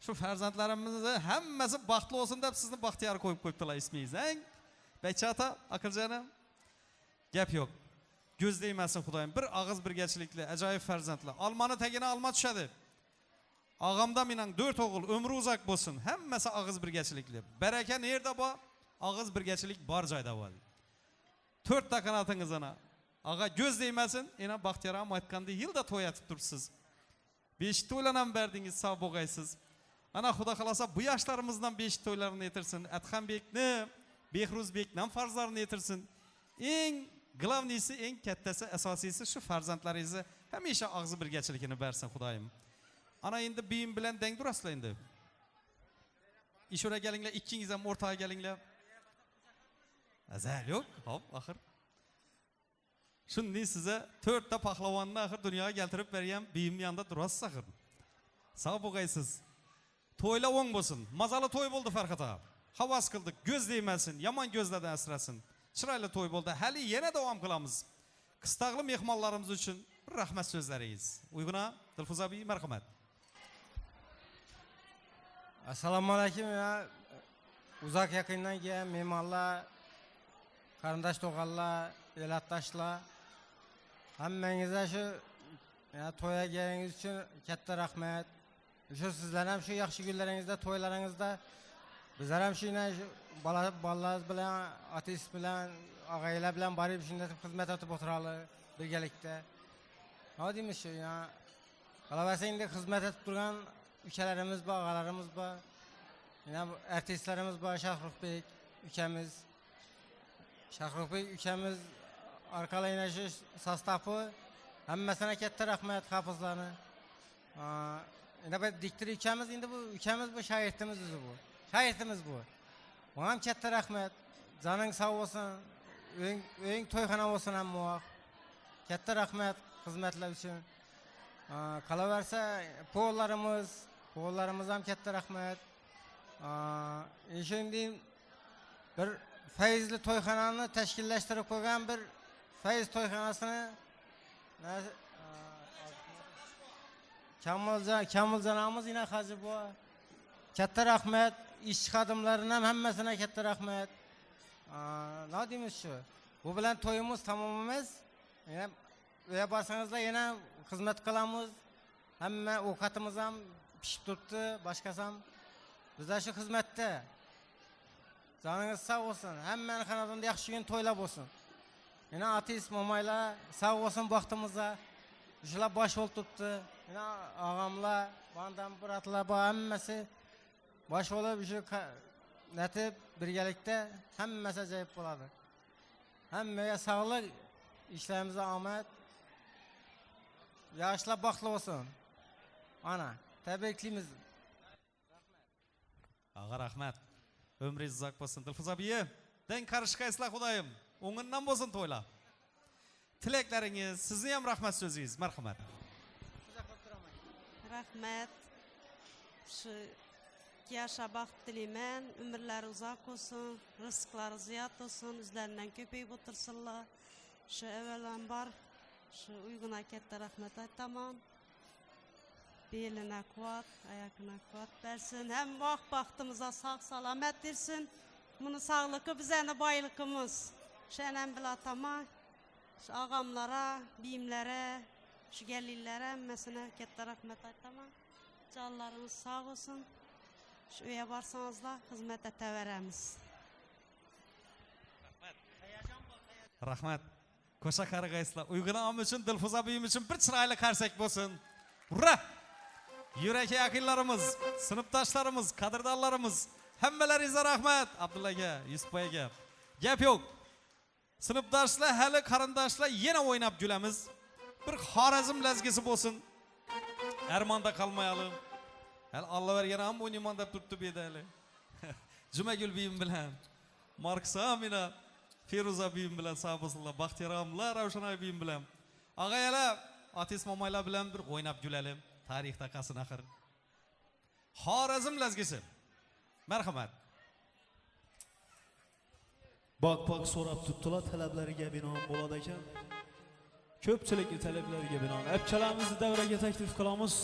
Shu farzandlarimizni hammasi baxtli bo'lsin deb sizni baxtiyor qo'yib qo'yibdilar ismingizni. Bechata, aqiljonim. Gap yo'q. Göz değmesin Xudoyim. Bir og'iz birgachilikli, ajoyib farzandlar. Olmani tagini olma tushadi. Ağamda menen 4 oğul ömrü uzak bo'lsin. Hammasi og'iz birgachilikli. Baraka nerda bor? Og'iz birgachilik bor joyda bor. 4 ta qanotingiz ana. Ağa göz değmesin. Ena Baxtiyor ham aytgandek yilda to'y etib turibsiz. 5 to'ylan ham berdingiz, sog' bo'lg'aysiz. Ana Xudo xolasa bu yoshlarimizdan 5 to'ylarini yetirsin. Atxanbekni, Behruzbekning farzlarini yetirsin. Eng glavnisi, eng kattasi, asosiysi shu farzandlaringizni hamisha og'iz birgachiligini bersin Xudoyim. Ana endi biyim bilan deng durasizlar endi. İş oraya gelinglar, ikkingiz ham o'rtaga kelinglar. Azal yo'q, hop, axir. Shunday size 4 ta pahlavonni axir dunyoga keltirib bergan biyimning yanında durasiz axir. Sog' bo'lg'aysiz. To'ylar o'ng bo'lsin. Mazali to'y bo'ldi Farxat aka. Havas qildik, göz değmesin, yaman gözlerden asrasin. Chiroyli to'y bo'ldi. Hali yana davom qilamiz. Qistaqli mehmonlarimiz uchun rahmat so'zlaringiz. Uyg'una Dilfuza abi marhamat. Assalomu alaykum ya. Uzak yakından gelən memarlar, qarindosh to'g'anlar, elatdoshlar, hammangizga shu to'yga kelganingiz uchun katta rahmat. Shu sizlar ham shu yaxshi kunlaringizda, to'ylaringizda bizlar ham shuna bolalarimiz bilan, ateist bilan, og'aylar bilan borib shunday xizmat etib o'tiramiz birgalikda. Nima deymiz shu ya? Qolaversangda xizmat etib turgan ukalarimiz bor, og'alarimiz bor. Yana artistlarimiz bor, Shahruxbek ukamiz. Shahruxbek ukamiz orqalayna shu sostavi hammasına katta rahmat hafizlarni. Yana bir diktir ukamiz, endi bu ukamiz bu shogirdimiz o'zi bu. Shogirdimiz bu. Buna ham katta rahmat. Joning sog' bo'lsin. O'ying to'yxona bo'lsin hamma. Katta rahmat xizmatlar uchun. Qolaversa po'llarimiz ham katta rahmat. Endi bir feyizli to'yxonani tashkillashtirib qo'ygan bir feyiz to'yxonasini Kamoljonamiz yana hozir bu. Katta rahmat, ishchi xodimlarining ham hammasine katta rahmat. Nima deymiz shu? Bu bilan to'yimiz tamom emas. Uya borsanizlar yana xizmat qilamiz. Hamma ovqatimiz ham pishib turibdi, boshqasi ham. Bizlar shu xizmatda. Joningiz sog' bo'lsin. Hammaning xonadonida yaxshi kun to'ylab bo'lsin. Yana ateist momaylar sog' bo'lsin vaqtimizda. Shular bosh bo'lib turibdi. Yana og'amlar, bandan buratlar bor, hammasi bosh bo'lib shu natib birgalikda hammasi ajoyib bo'ladi. Hammaga sog'lik, ishlarimizga omad. Yoshlar baxtli bo'lsin. Ana, tabriklaymiz. Ağa rahmat. Ömringiz uzoq bo'lsin. Dilfuza abi, deng qarishqaysizlar Xudoyim. O'ng'indan bo'lsin to'ylar. Tilaklaringiz, sizni ham rahmat so'zingiz. Marhamat. Rahmat. Shu yaşa baxt dilayman, ömürləri uzaq olsun, rızıqları ziyad olsun, üzlərindən köpəyib otursunlar. Şu evvələn var, şu uyguna katta rahmet aytaman. Beline kuvvet, ayakına kuvvet versin. Hem vaxtımıza sağ salamet versin. Bunu sağlıkı bize ne baylıkımız. Şenem bil atama, şu ağamlara, biyimlere, şu gelirlere, mesela katta rahmet aytaman. Canlarınız sağ olsun. Şu üye varsanız da hizmet eteveremiz. Rahmat. Koşa qarag'aysizlar. Uyg'unam uchun, Dilfuza abim uchun bir chiroyli qarsak bo'lsin. Ura! Yürek yakınlarımız, sınıftaşlarımız, qadrdonlarimiz, hammalaringizga rahmat. Abdulla aka, Yusuf aka. Gap yo'q. Sınıfdaşlar, hali qarindoshlar yana o'ynab julamiz. Bir Xorazm lazgisi bo'lsin. Armonda qolmayalım. Hal Allah bergan ham o'ynayman deb turibdi bedali. Jumagul biyim bilan, Marksa Amina, Feruza biyim bilan sağbısınlar, Baxtiyaramlar, Ravshanay biyim bilan. Ağayalar, Atis momaylar bilan bir o'ynab julalim. Tarixda qasın axir. Xorazm lazgisi. Marhamat. Bak so'rab tutdilar, talablariga binoan bo'ladi ekan. Ko'pchilikning talablariga binoan apchalarimizni davraga taklif qilamiz.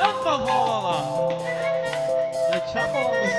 Amma bolala. Necha bo'lamiz?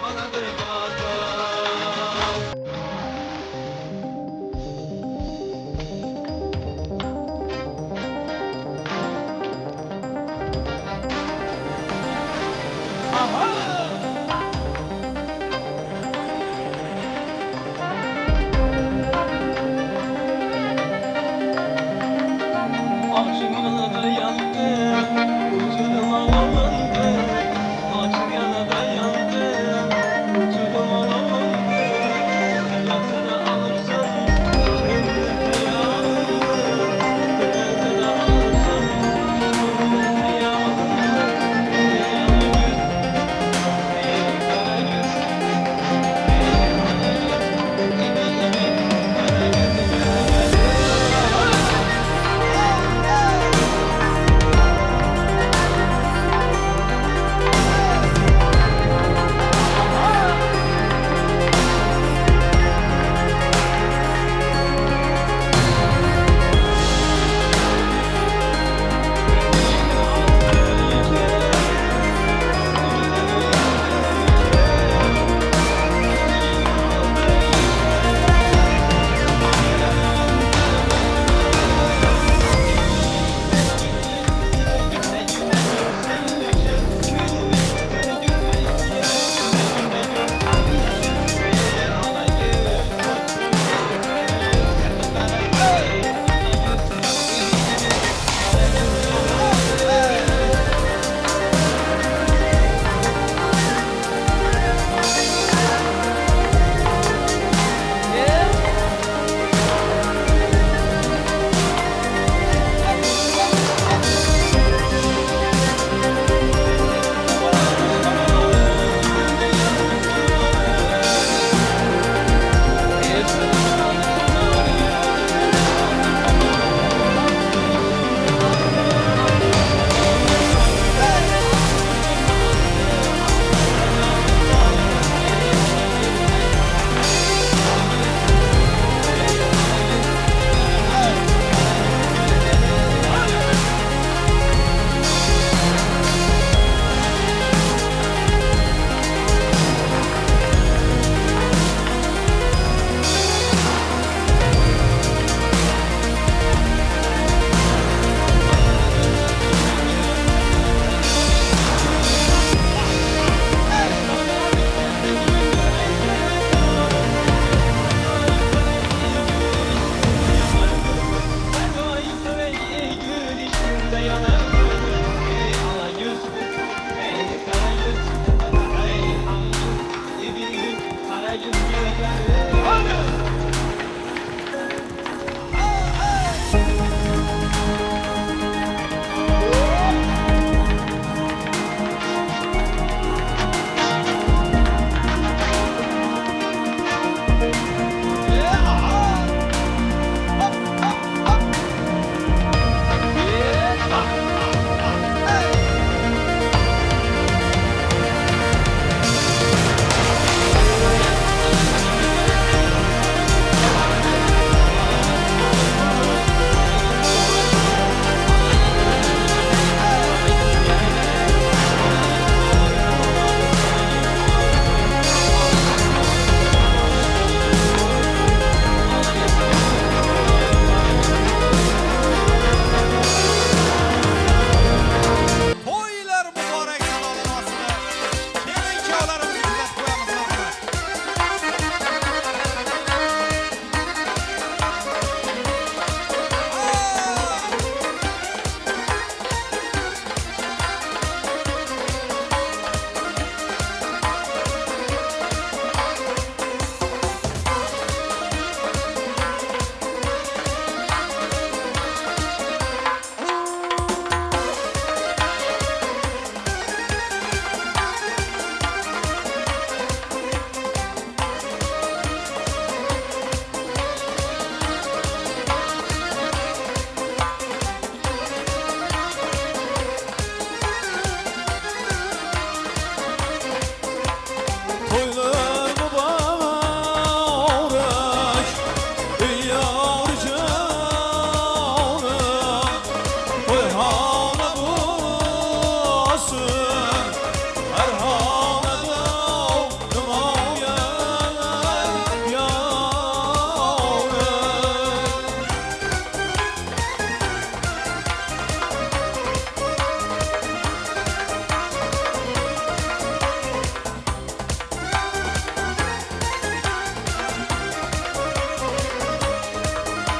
Bana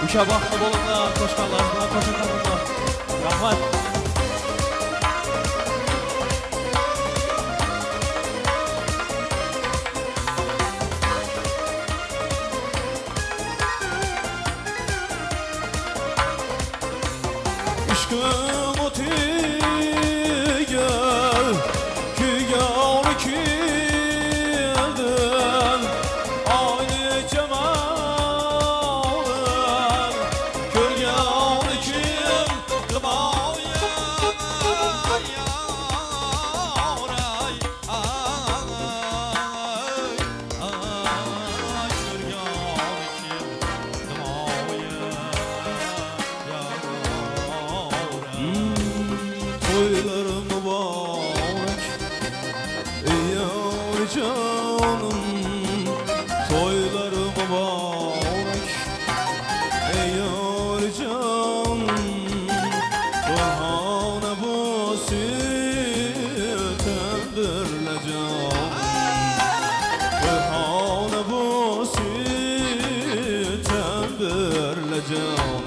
O'sha baxtli bo'linglar, qo'shqanlar bilan qo'shaqaringlar. Rahmat. Ishqim o'tiga kuygan keldim, oyni jamolan ko'rgan kim qilmoya yoray toylar mübarek ey yar canım, toylar mübarek ey yar canım, bahane bu sütendirle canım, bahane bu sütendirle canım.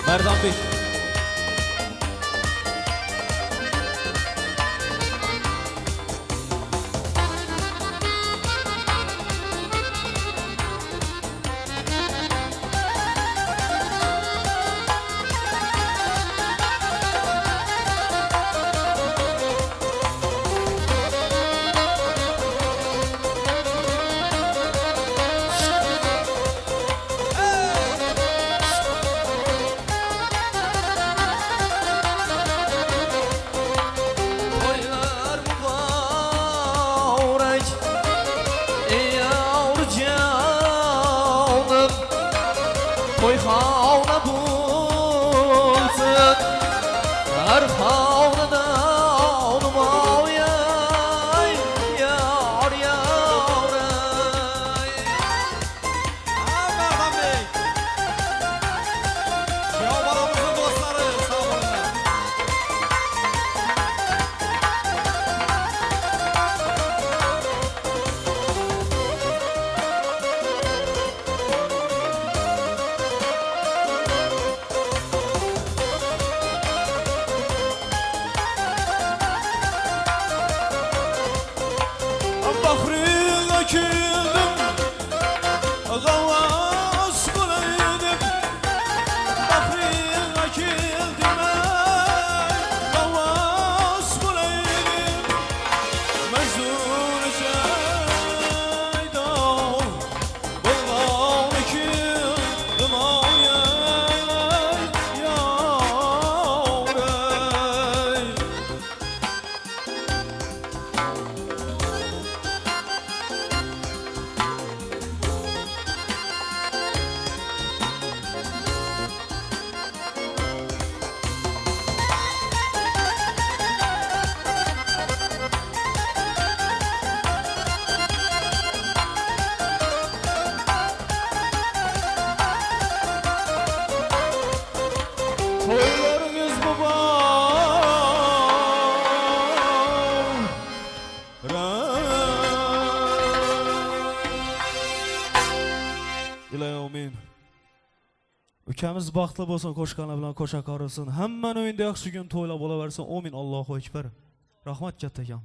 Merdanbek. Toy xona bulsun, her xonada olmoya yar yaray. Merdanbek. Yo'qolamizning do'stlari, sog' bo'linglar. Bahriye kildim, gavas bulaydım. Bahriye kildim, gavas bulaydım. Mecnun ceydan, bulgan kildim ayay yaray. Toylarınız mübarek. İlayomin. Ukamiz baxtli bo'lsin, qo'shqanlar bilan qo'sha qorisin. Hammani o'yinda yaxshi kun to'ylab bo'laversin. Amin. Allohu akbar. Rahmat kattakam.